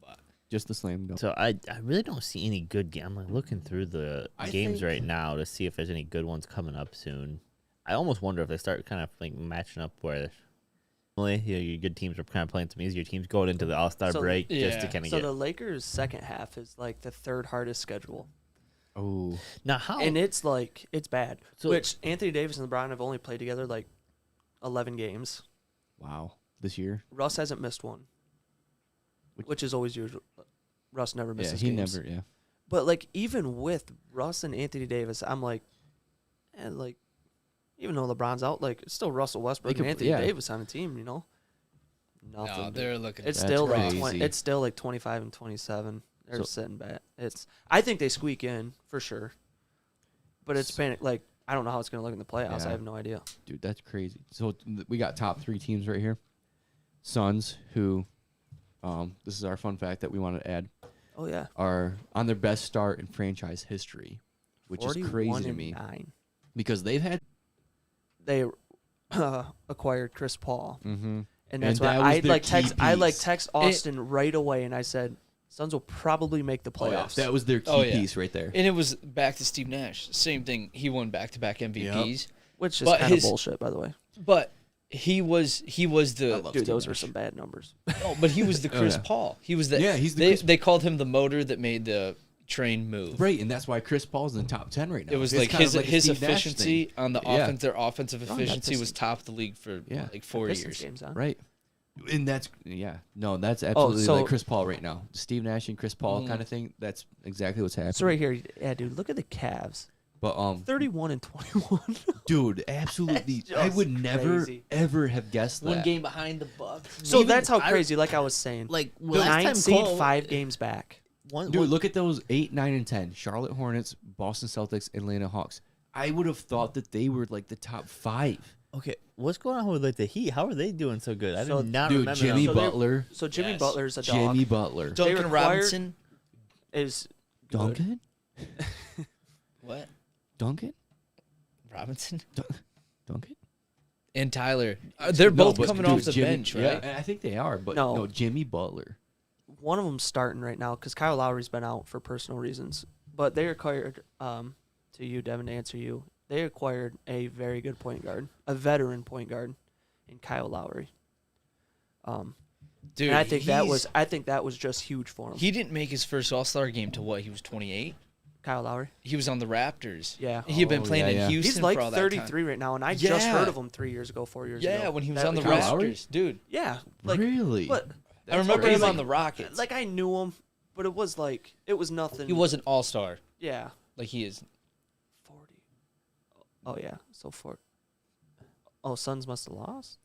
But Just the slam dunk. so I really don't see any good game. I'm like looking through the I games think- right now to see if there's any good ones coming up soon. I almost wonder if they start kind of like matching up where your good teams are kind of playing some easier teams going into the All-Star So- break just to Yeah. kind of So get. the Lakers' second half is like the third hardest schedule, Oh, Now how and it's bad. So- Which Anthony Davis and LeBron have only played together like 11 games. wow. This year? Russ hasn't missed one, which is always usual. Russ never misses Yeah, he games. never, yeah. But like even with Russ and Anthony Davis, I'm like, even though LeBron's out, like it's still Russell Westbrook They and could- Anthony yeah. Davis on the team. Nothing. no, they're looking. It's That's still crazy. it's still like 25 and 27. They're So- sitting back. I think they squeak in for sure. But it's been like I don't know how it's going to look in the playoffs. Yeah. I have no idea. Dude, that's crazy. So we got top 3 teams right here. Suns, who, this is our fun fact that we want to add, Oh yeah. are on their best start in franchise history, which is 41 crazy to and me 9. because they've had. They acquired Chris Paul. Mm-hmm. And that's And why that was I their like key text I like piece. text Austin right away and I said Suns will probably make the playoffs. That was their key Oh, yeah. piece right there. And it was back to Steve Nash. Same thing. He won back-to-back MVPs. Which is but kind of his- bullshit, by the way. But he was the love Dude, Steve those were Nash. some bad numbers. no, but he was the Oh, Chris yeah. Paul. He was the Yeah, he's the they Chris- they called him the motor that made the train move. Right, and that's why Chris Paul's in the top 10 right now. It was It's like kind of his like a his Steve Nash efficiency thing. on the Yeah. offense. Their offensive Oh, efficiency that's- was top of the league for Yeah. like 4 Pistons years. games, huh? Right. And that's that's absolutely so- like Chris Paul right now. Steve Nash and Chris Paul Mhm. kind of thing. That's exactly what's happening. So right here, yeah, dude, look at the Cavs. But 31 and 21. dude, absolutely, That's I just would never crazy. ever have guessed that. One game behind the Bucks. So Even that's how I- crazy, like I was saying. like The last time 9 seed, Cole- 5 games back. Dude, look at those 8, 9, and 10. Charlotte Hornets, Boston Celtics, Atlanta Hawks. I would have thought that they were like the top 5. Okay, what's going on with like the Heat? How are they doing so good? I So- did not Dude, remember. Jimmy them. So they're- Butler. So Jimmy Yes. Butler's a dog. Jimmy Butler. Duncan required- Robinson. Is good. Duncan? What? Duncan? Robinson Duncan? and Tyler. They're No, both but coming dude, off the Jimmy- bench, Yeah, right? I think they are, but No. no, Jimmy Butler. One of them's starting right now because Kyle Lowry's been out for personal reasons. But they acquired, to you, Devin, to answer you, they acquired a very good point guard, a veteran point guard, in Kyle Lowry. Dude, And I think he's- that was just huge for him. he didn't make his first All-Star game till what? He was 28. Kyle Lowry. He was on the Raptors. Yeah. He had been Oh, playing yeah, in yeah. Houston He's like for all that 33 time. right now, and I just Yeah. heard of him 3 years ago, 4 years ago. Yeah, when he was That on the Kyle Lowry? Raptors, dude. Yeah, like Really? but I remember him crazy. on the Rockets. like I knew him, but it was nothing. he was an All-Star, Yeah. like he is. 40. Oh yeah, so 4. Oh, Suns must have lost.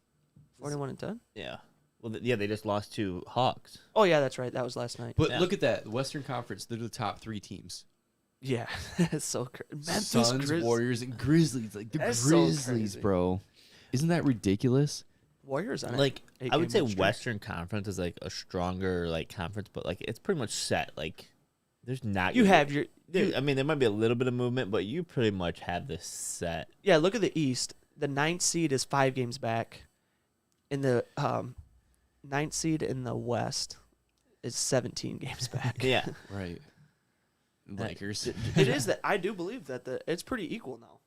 41 and 10. Yeah. Well, yeah, they just lost to Hawks. Oh yeah, that's right. That was last night. But Yeah. look at that. The Western Conference, they're the top 3 teams. Yeah, it's so Memphis Suns, Grizz- Warriors, and Grizzlies. Like the That's so Grizzlies, crazy. bro. Isn't that ridiculous? Warriors on Like it. I would say Western Conference is like a stronger like conference, but like it's pretty much set. Like there's not. You gonna have be- your Dude, I mean, there might be a little bit of movement, but you pretty much have this set. yeah. Look at the East. The 9th seed is 5 games back. In the 9th seed in the West is 17 games back. Yeah. Right. Lakers. It is that I do believe that it's pretty equal now.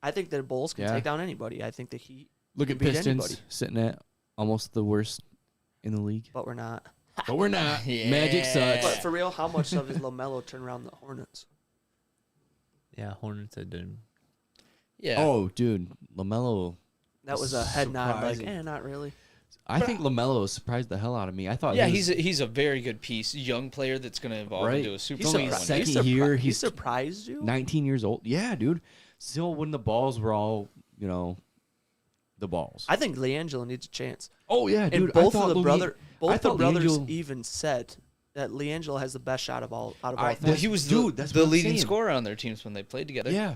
I think the Bulls can Yeah. take down anybody. I think the Heat, Look at beat Pistons anybody. sitting at almost the worst in the league. but we're not. But we're not. Yeah. Magic sucks. But for real, how much of his LaMelo turn around the Hornets? Yeah, Hornets are doing. Yeah. Oh, dude. LaMelo. That was a head nod, like, Surprising. not really. I think LaMelo surprised the hell out of me. I thought he's a very good piece, young player that's going to evolve into a super. He's only second year. He surprised you. 19 years old. Yeah, dude. Still, when the balls were all, the balls. I think LiAngelo needs a chance. Oh yeah, dude. And both the brothers even said that LiAngelo has the best shot of all three. Well, he was the leading scorer on their teams when they played together. Yeah,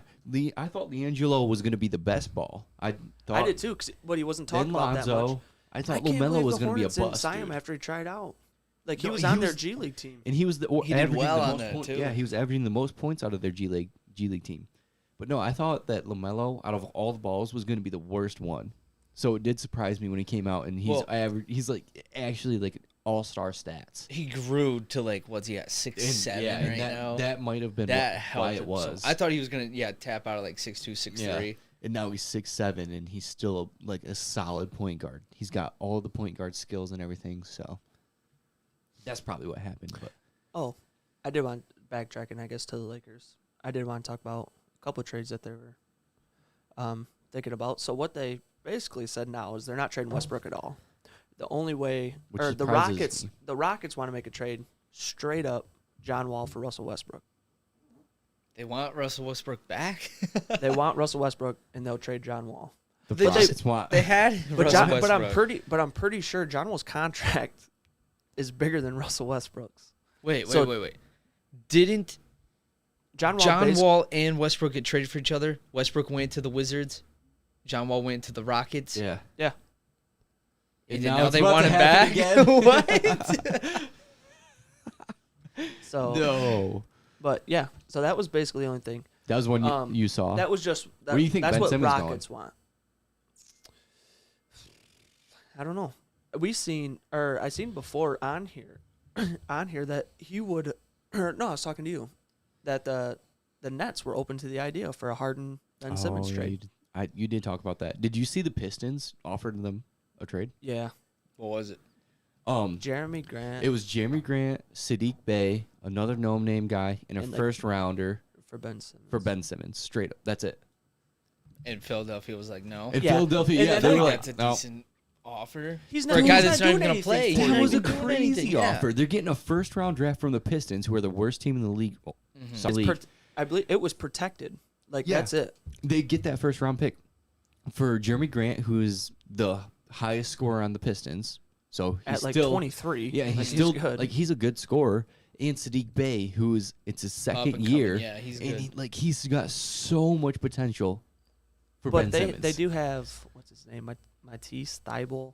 I thought LiAngelo was going to be the best ball. I did too, but he wasn't talking about that much. I thought LaMelo was going to be a bust. Didn't sign him after he tried out. Like he was on their G League team, and he was he did well on that too. Yeah, he was averaging the most points out of their G League team. But no, I thought that LaMelo, out of all the balls, was going to be the worst one. So it did surprise me when he came out, and he's like actually like all-star stats. He grew to like what's he at 6'7" right now? That might have been why it was. So I thought he was gonna tap out at like 6'2", 6'3". Yeah. And now he's 6'7", and he's still like a solid point guard. He's got all the point guard skills and everything. So that's probably what happened. But I did want backtracking, I guess, to the Lakers. I did want to talk about a couple of trades that they were thinking about. So what they basically said now is they're not trading Westbrook at all. The only way, or the Rockets want to make a trade straight up John Wall for Russell Westbrook. They want Russell Westbrook back. They want Russell Westbrook, and they'll trade John Wall. They had Russell Westbrook. But I'm pretty sure John Wall's contract is bigger than Russell Westbrook's. Wait. Didn't John Wall and Westbrook get traded for each other? Westbrook went to the Wizards. John Wall went to the Rockets. Yeah. And now they want him back? What? So no. But yeah, so that was basically the only thing. That was one you saw. That was just. Where do you think that's Ben what Simmons Rockets want. I don't know. I seen before on here, that he would. No, I was talking to you, that the Nets were open to the idea for a Harden Ben Simmons trade. You did talk about that. Did you see the Pistons offered them a trade? Yeah. What was it? Jeremy Grant. It was Jeremy Grant, Sadiq Bey, another no-name guy, and a first rounder for Ben Simmons. Straight up. That's it. And Philadelphia was like, no. And Philadelphia, they were like, that's a decent offer. He's for a guy that's not even going to play. That was a crazy offer. They're getting a first-round draft from the Pistons, who are the worst team in the league. I believe it was protected. That's it. They get that first-round pick for Jeremy Grant, who is the highest scorer on the Pistons. So he's at still 23. Yeah, he's still good. He's a good scorer. And Sadiq Bey, it's his second year. Yeah, he's good. And he's got so much potential for Ben Simmons. But they do have, what's his name, Matisse Thybulle,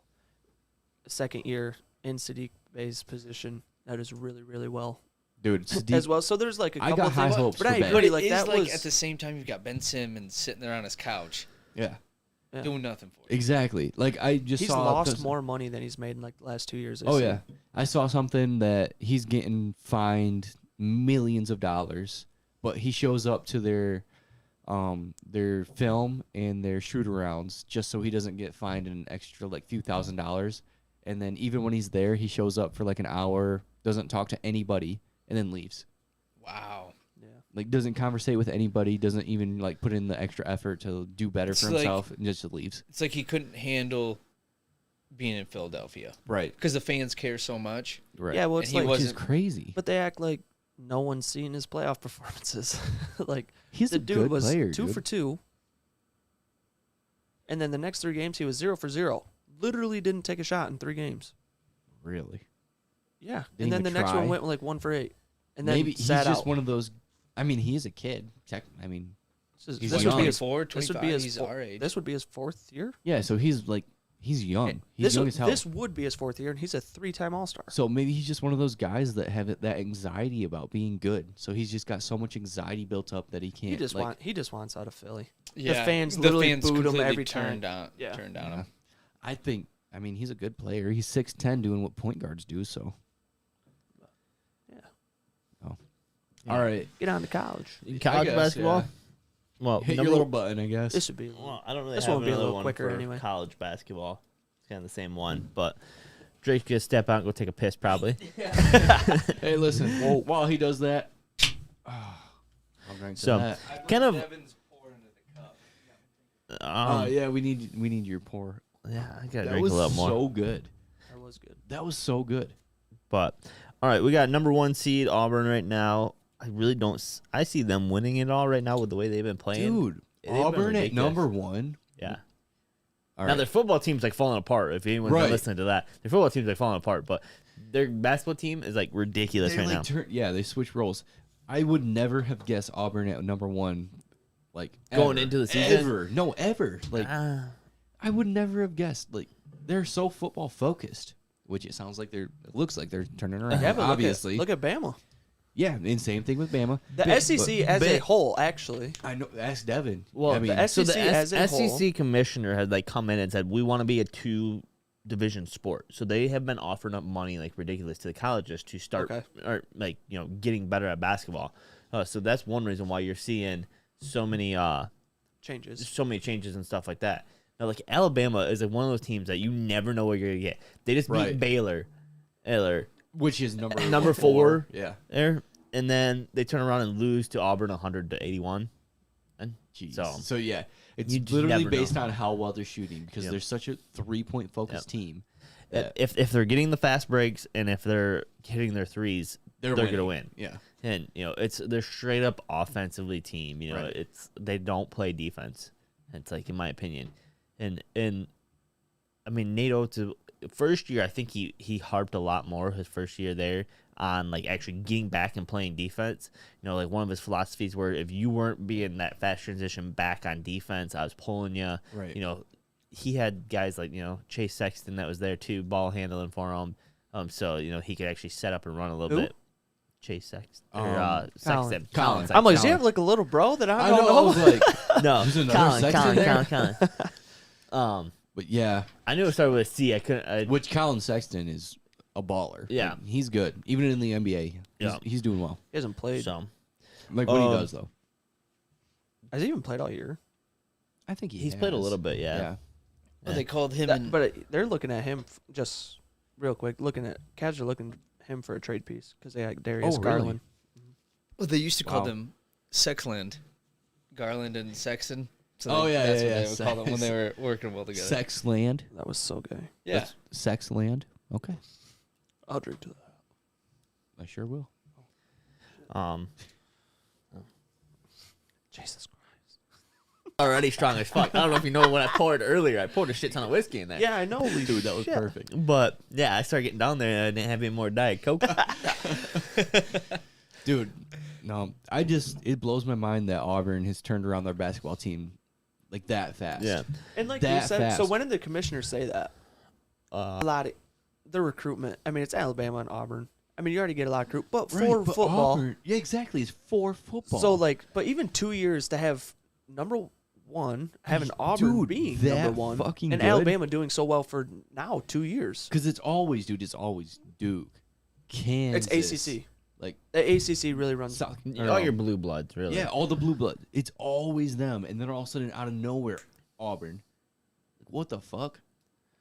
second year in Sadiq Bey's position. That is really, really well. Dude, Sadiq, as well. So there's a couple I got of high things. hopes But for I Ben. agree. But That was at the same time, you've got Ben Simmons sitting there on his couch. Yeah. Doing nothing for you. Exactly. He's lost more money than he's made in the last 2 years. Yeah. I saw something that he's getting fined millions of dollars, but he shows up to their film and their shoot-arounds just so he doesn't get fined an extra few $1,000s. And then even when he's there, he shows up for an hour, doesn't talk to anybody, and then leaves. Wow. Yeah. Doesn't conversate with anybody, doesn't even put in the extra effort to do better for himself, and just leaves. It's like he couldn't handle being in Philadelphia. Right. Because the fans care so much. Right. Yeah, well, it's which is crazy. But they act like no one's seen his playoff performances. He's the a dude good was player, 2 for 2. And then the next 3 games, he was 0 for 0. Literally didn't take a shot in 3 games. Really? Yeah. Didn't and then the even next try. one went 1 for 8. And then maybe he's sat just out. one of those. I mean, he is a kid. He's this would be his 24, 25. He's our age. This would be his 4th year. Yeah, so he's young. He's young as hell. This would be his 4th year, and he's a 3-time All-Star. So maybe he's just one of those guys that have that anxiety about being good. So he's just got so much anxiety built up that he can't. He just wants out of Philly. Yeah, the fans literally booed him every turned time. Turned down him. I mean, he's a good player. He's 6'10", doing what point guards do. So. Yeah. Oh. Yeah. All right. Get on to college. College basketball. Yeah. Well, hit your little button, I guess. This would be. Well, I don't really this have won't be a another little one quicker for anyway. college basketball. It's kind of the same one, but Drake's gonna step out and go take a piss probably. Hey, listen. While he does that, so kind of. yeah, we need your pour. Yeah, I got to That drink was a little more. so good. That was good. That was so good. But all right, we got number 1 seed Auburn right now. I really don't. I see them winning it all right now with the way they've been playing. Dude, They've been Auburn at ridiculous. number 1. Yeah. All Now right. their football team's like falling apart. If anyone's been Right. listening to that, their football team's like falling apart. But their basketball team is like ridiculous They, right like, now. they switch roles. I would never have guessed Auburn at number 1. Like Going ever. into the season? Ever. No, ever. Like I would never have guessed. Like they're so football focused, which it looks like they're turning around. Yeah, but obviously. look at Bama. Yeah, and same thing with Bama. The SEC as a big- whole, actually. I know. Ask Devin. Well, I mean, the so the SEC as a whole. SEC commissioner had like come in and said we want to be a 2-division sport. So they have been offering up money like ridiculous to the colleges to start or like getting better at basketball. So that's one reason why you're seeing so many changes and stuff like that. Now, like Alabama is like one of those teams that you never know what you're gonna get. They just beat Right. Baylor, which is number 4. Yeah. There, and then they turn around and lose to Auburn 100-81. And Jeez. So yeah, it's You just literally never based know. on how well they're shooting because they're such a 3-point focused team. that if they're getting the fast breaks and if they're hitting their threes, they're gonna win. Yeah. And they're straight up offensively team. Right. They don't play defense. It's like in my opinion, and I mean Nate Oates' first year, I think he harped a lot more his first year there on like actually getting back and playing defense. Like one of his philosophies were if you weren't being that fast transition back on defense, I was pulling you. Right. He had guys like Chase Sexton that was there too, ball handling for him. So he could actually set up and run a little Who? bit. Chase Sexton. Sexton. Colin. I'm like, does he Colin. have like a little bro that I I don't know. I was like, No, There's another Sexton there? Colin. but yeah, I knew it started with a C. I couldn't. which Colin Sexton is a baller. Yeah. Like, he's good. Even in the NBA, he's doing well. He hasn't played. So Like what he does though. Has he even played all year? I think he's played a little bit. Yeah. Well, they called him. But they're looking at him just real quick. Cavs are looking at him for a trade piece because they had Darius Oh, really? Garland. Well, they used to call Wow. them Sexland, Garland and Sexton. So Oh, yeah, that's yeah, what yeah. they would call them when they were working well together. Sex land. That was so gay. Yeah. Sex land. Okay. I'll drink to that. I sure will. Jesus Christ. Already strong as fuck. I don't know if you know what I poured earlier. I poured a shit ton of whiskey in there. Yeah, I know. Dude, that was perfect. But yeah, I started getting down there and I didn't have any more Diet Coke. Dude, no, it blows my mind that Auburn has turned around their basketball team like that fast. Yeah. And like That you said, so fast. when did the commissioner say that? A lot of the recruitment. I mean, it's Alabama and Auburn. I mean, you already get a lot of recruit, but Right, for but football. Auburn, yeah, exactly. It's for football. So but even 2 years to have number one, having Auburn Dude, being that number one, fucking and good. Alabama doing so well for now 2 years. Because it's always Duke, Kansas. It's ACC. Like The ACC really runs. South, All your blue bloods, really. yeah, all the blue blood. It's always them, and then all of a sudden, out of nowhere, Auburn. Like, what the fuck?